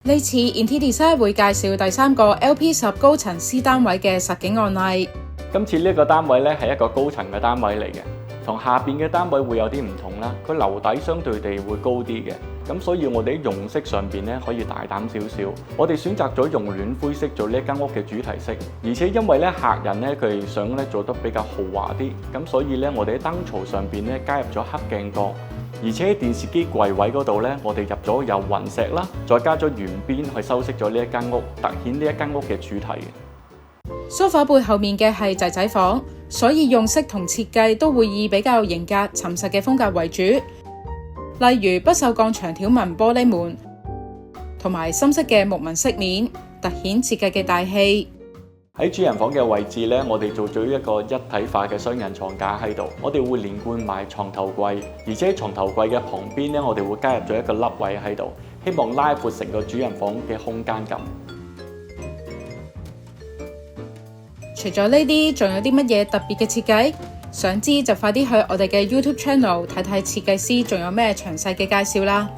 呢次 Interidesign 會介紹第3個 LP10 高層 C 單位嘅實景案例。今次呢個單位咧係一個高層嘅單位嚟嘅，同下邊嘅單位會有啲唔同啦。佢樓底相對地會高啲嘅，咁所以我哋喺用色上邊咧可以大膽少少。我哋選擇咗用暖灰色做呢間屋嘅主題色，而且因為咧客人咧佢想咧做得比較豪華啲，咁所以咧我哋喺燈槽上邊咧加入咗黑鏡角。而且喺電視機櫃位嗰度咧，我哋入咗有雲石啦，再加咗圓邊去修飾咗呢一間屋，突顯呢一間屋嘅主題嘅。梳化背後面嘅係仔仔房，所以用色同設計都會以比較型格、沉實嘅風格為主。例如不鏽鋼長條紋玻璃門，同埋深色嘅木紋飾面，突顯設計嘅大氣。喺主人房嘅位置咧，我哋做咗一個一體化嘅雙人床架喺度，我哋會連貫埋床頭櫃，而且床頭櫃嘅旁邊咧，我哋會加入咗一個凹位喺度，希望拉闊成個主人房嘅空間感。除咗呢啲，仲有啲乜嘢特別嘅設計？想知就快啲去我哋嘅 YouTube Channel 睇睇設計師仲有咩詳細嘅介紹啦！